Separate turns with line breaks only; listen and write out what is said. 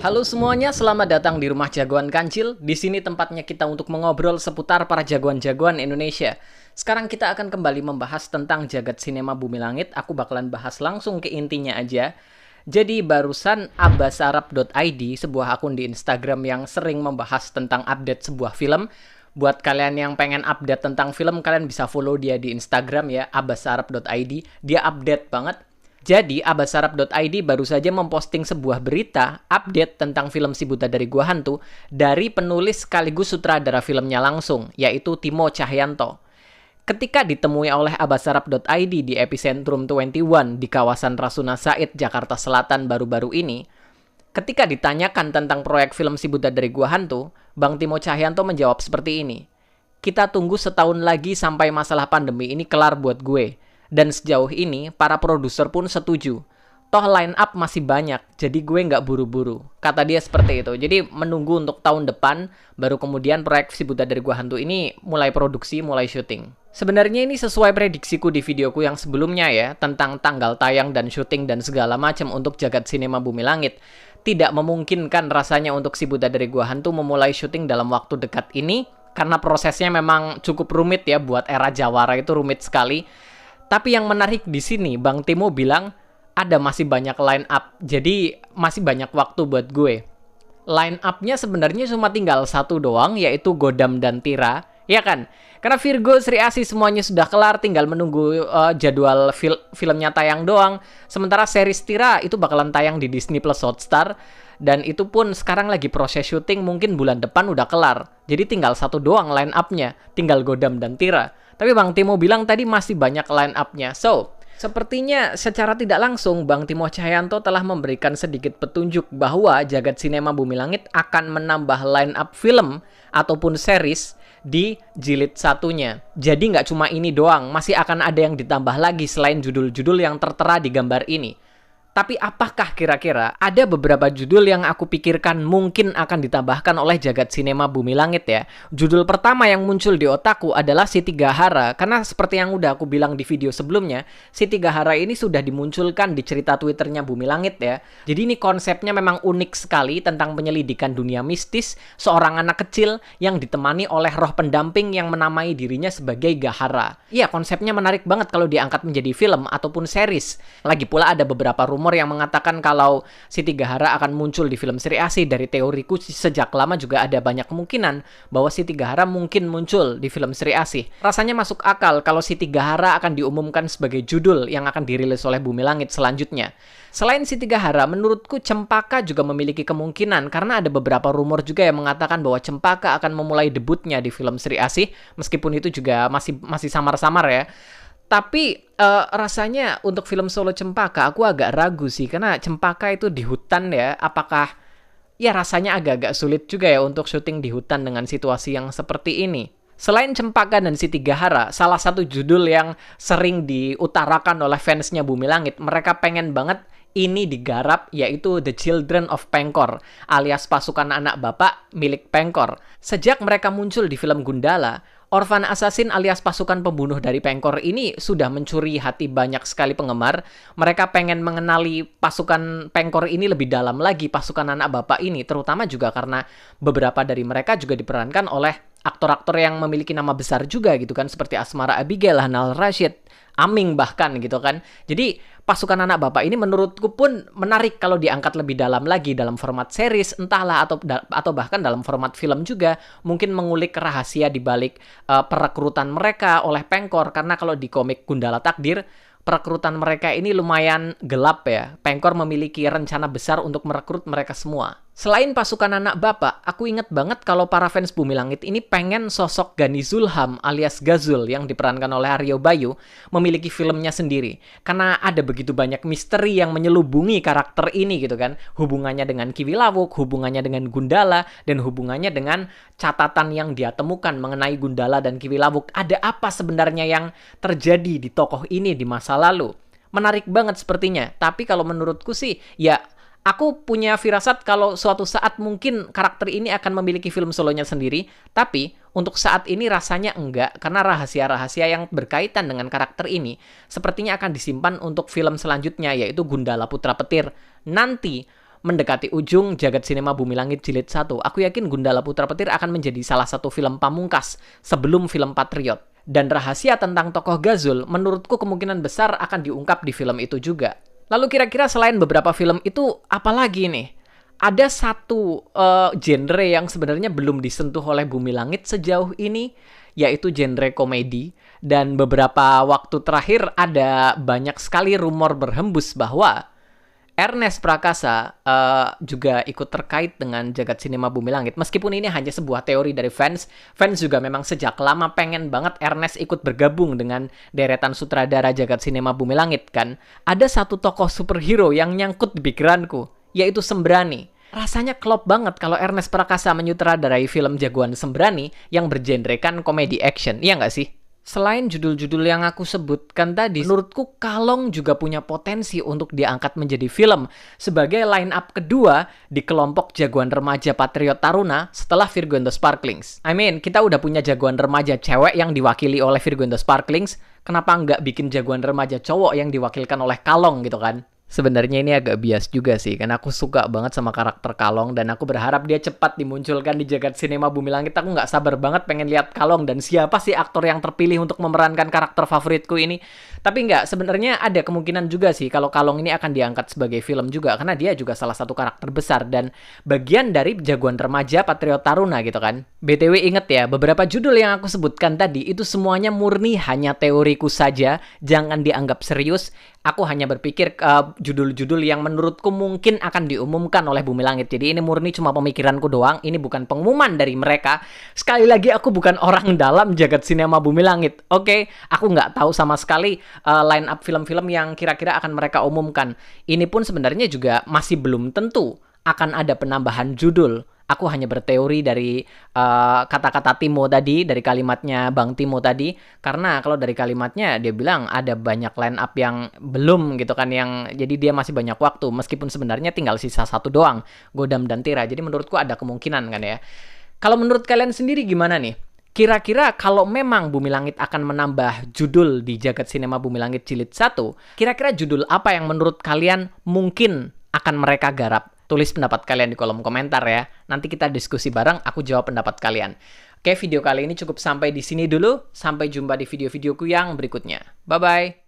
Halo semuanya, selamat datang di Rumah Jagoan Kancil. Di sini tempatnya kita untuk mengobrol seputar para jagoan-jagoan Indonesia. Sekarang kita akan kembali membahas tentang jagat sinema Bumi Langit. Aku bakalan bahas langsung ke intinya aja. Jadi barusan abbasarab.id, sebuah akun di Instagram yang sering membahas tentang update sebuah film. Buat kalian yang pengen update tentang film, kalian bisa follow dia di Instagram ya, abbasarab.id. Dia update banget. Jadi, abbasarab.id baru saja memposting sebuah berita update tentang film Si Buta dari Gua Hantu dari penulis sekaligus sutradara filmnya langsung, yaitu Timo Tjahjanto. Ketika ditemui oleh abbasarab.id di Epicentrum 21 di kawasan Rasuna Said, Jakarta Selatan baru-baru ini, ketika ditanyakan tentang proyek film Si Buta dari Gua Hantu, Bang Timo Tjahjanto menjawab seperti ini. Kita tunggu setahun lagi sampai masalah pandemi ini kelar buat gue. Dan sejauh ini, para produser pun setuju. Toh line up masih banyak, jadi gue nggak buru-buru. Kata dia seperti itu. Jadi menunggu untuk tahun depan, baru kemudian proyek Si Buta dari Gua Hantu ini mulai produksi, mulai syuting. Sebenarnya ini sesuai prediksiku di videoku yang sebelumnya ya, tentang tanggal tayang dan syuting dan segala macam untuk jagat sinema Bumi Langit. Tidak memungkinkan rasanya untuk Si Buta dari Gua Hantu memulai syuting dalam waktu dekat ini, karena prosesnya memang cukup rumit ya, buat era Jawara itu rumit sekali. Tapi yang menarik di sini, Bang Timo bilang ada masih banyak line up, jadi masih banyak waktu buat gue. Line up-nya sebenarnya cuma tinggal satu doang, yaitu Godam dan Tira, ya kan? Karena Virgo, Sri Asih semuanya sudah kelar, tinggal menunggu jadwal filmnya tayang doang. Sementara series Tira itu bakalan tayang di Disney Plus Hotstar, dan itu pun sekarang lagi proses syuting, mungkin bulan depan udah kelar. Jadi tinggal satu doang line up-nya, tinggal Godam dan Tira. Tapi Bang Timo bilang tadi masih banyak line up-nya. So, sepertinya secara tidak langsung Bang Timo Tjahjanto telah memberikan sedikit petunjuk bahwa jagat sinema Bumi Langit akan menambah line up film ataupun series di jilid satunya. Jadi nggak cuma ini doang, masih akan ada yang ditambah lagi selain judul-judul yang tertera di gambar ini. Tapi apakah kira-kira ada beberapa judul yang aku pikirkan mungkin akan ditambahkan oleh jagat sinema Bumi Langit ya. Judul pertama yang muncul di otakku adalah Si Tiga Hara. Karena seperti yang udah aku bilang di video sebelumnya, Si Tiga Hara ini sudah dimunculkan di cerita Twitternya Bumi Langit ya. Jadi ini konsepnya memang unik sekali tentang penyelidikan dunia mistis seorang anak kecil yang ditemani oleh roh pendamping yang menamai dirinya sebagai Gahara. Iya, konsepnya menarik banget kalau diangkat menjadi film ataupun series. Lagi pula ada beberapa rumor yang mengatakan kalau Si Tiga Hara akan muncul di film Sri Asih. Dari teoriku sejak lama juga ada banyak kemungkinan bahwa Si Tiga Hara mungkin muncul di film Sri Asih. Rasanya masuk akal kalau Si Tiga Hara akan diumumkan sebagai judul yang akan dirilis oleh Bumi Langit selanjutnya. Selain Si Tiga Hara, menurutku Cempaka juga memiliki kemungkinan karena ada beberapa rumor juga yang mengatakan bahwa Cempaka akan memulai debutnya di film Sri Asih, meskipun itu juga masih samar-samar ya. Tapi rasanya untuk film solo Cempaka aku agak ragu sih, karena Cempaka itu di hutan ya. Apakah ya rasanya agak-agak sulit juga ya untuk syuting di hutan dengan situasi yang seperti ini. Selain Cempaka dan Si Tiga Hara, salah satu judul yang sering diutarakan oleh fansnya Bumi Langit, mereka pengen banget ini digarap, yaitu The Children of Pengkor, alias pasukan anak bapak milik Pengkor. Sejak mereka muncul di film Gundala, Orphan Assassin alias pasukan pembunuh dari Pengkor ini sudah mencuri hati banyak sekali penggemar. Mereka pengen mengenali pasukan Pengkor ini lebih dalam lagi, pasukan anak bapak ini, terutama juga karena beberapa dari mereka juga diperankan oleh aktor-aktor yang memiliki nama besar juga gitu kan, seperti Asmara Abigail, Hanal Rashid, Aming bahkan gitu kan. Jadi pasukan anak bapak ini menurutku pun menarik kalau diangkat lebih dalam lagi dalam format series, entahlah atau bahkan dalam format film juga, mungkin mengulik rahasia di balik perekrutan mereka oleh Pengkor. Karena kalau di komik Gundala Takdir, perekrutan mereka ini lumayan gelap ya. Pengkor memiliki rencana besar untuk merekrut mereka semua. Selain pasukan anak bapak, aku inget banget kalau para fans Bumi Langit ini pengen sosok Gani Zulham alias Gazul yang diperankan oleh Aryo Bayu memiliki filmnya sendiri. Karena ada begitu banyak misteri yang menyelubungi karakter ini gitu kan. Hubungannya dengan Ki Wilawuk, hubungannya dengan Gundala, dan hubungannya dengan catatan yang dia temukan mengenai Gundala dan Ki Wilawuk. Ada apa sebenarnya yang terjadi di tokoh ini di masa lalu? Menarik banget sepertinya. Tapi kalau menurutku sih, ya aku punya firasat kalau suatu saat mungkin karakter ini akan memiliki film solonya sendiri, tapi untuk saat ini rasanya enggak, karena rahasia-rahasia yang berkaitan dengan karakter ini sepertinya akan disimpan untuk film selanjutnya, yaitu Gundala Putra Petir. Nanti mendekati ujung Jagat Sinema Bumi Langit Jilid 1, aku yakin Gundala Putra Petir akan menjadi salah satu film pamungkas sebelum film Patriot. Dan rahasia tentang tokoh Gazul menurutku kemungkinan besar akan diungkap di film itu juga. Lalu kira-kira selain beberapa film itu, apa lagi nih? Ada satu genre yang sebenarnya belum disentuh oleh Bumi Langit sejauh ini, yaitu genre komedi. Dan beberapa waktu terakhir ada banyak sekali rumor berhembus bahwa Ernest Prakasa juga ikut terkait dengan Jagat Sinema Bumi Langit. Meskipun ini hanya sebuah teori dari fans juga memang sejak lama pengen banget Ernest ikut bergabung dengan deretan sutradara Jagat Sinema Bumi Langit kan. Ada satu tokoh superhero yang nyangkut di pikiranku, yaitu Sembrani. Rasanya klop banget kalau Ernest Prakasa menyutradarai film jagoan Sembrani yang bergenrekan komedi action, iya nggak sih? Selain judul-judul yang aku sebutkan tadi, menurutku Kalong juga punya potensi untuk diangkat menjadi film sebagai line up kedua di kelompok jagoan remaja Patriot Taruna setelah Virgo and the Sparklings. I mean, kita udah punya jagoan remaja cewek yang diwakili oleh Virgo and the Sparklings, kenapa nggak bikin jagoan remaja cowok yang diwakilkan oleh Kalong gitu kan? Sebenarnya ini agak bias juga sih, karena aku suka banget sama karakter Kalong dan aku berharap dia cepat dimunculkan di Jagat Sinema Bumi Langit. Aku nggak sabar banget pengen lihat Kalong dan siapa sih aktor yang terpilih untuk memerankan karakter favoritku ini. Tapi nggak, sebenarnya ada kemungkinan juga sih kalau Kalong ini akan diangkat sebagai film juga, karena dia juga salah satu karakter besar dan bagian dari jagoan remaja Patriot Taruna gitu kan. BTW inget ya, beberapa judul yang aku sebutkan tadi itu semuanya murni hanya teoriku saja, jangan dianggap serius. Aku hanya berpikir judul-judul yang menurutku mungkin akan diumumkan oleh Bumi Langit. Jadi ini murni cuma pemikiranku doang, ini bukan pengumuman dari mereka. Sekali lagi aku bukan orang dalam Jagat Sinema Bumi Langit. Oke, aku nggak tahu sama sekali line up film-film yang kira-kira akan mereka umumkan. Ini pun sebenarnya juga masih belum tentu akan ada penambahan judul. Aku hanya berteori dari kata-kata Timo tadi, dari kalimatnya Bang Timo tadi. Karena kalau dari kalimatnya dia bilang ada banyak line up yang belum gitu kan. Jadi dia masih banyak waktu. Meskipun sebenarnya tinggal sisa satu doang, Godam dan Tira. Jadi menurutku ada kemungkinan kan ya. Kalau menurut kalian sendiri gimana nih? Kira-kira kalau memang Bumi Langit akan menambah judul di Jagat Sinema Bumi Langit Jilid 1, kira-kira judul apa yang menurut kalian mungkin akan mereka garap? Tulis pendapat kalian di kolom komentar ya. Nanti kita diskusi bareng, aku jawab pendapat kalian. Oke, video kali ini cukup sampai di sini dulu. Sampai jumpa di video-videoku yang berikutnya. Bye-bye.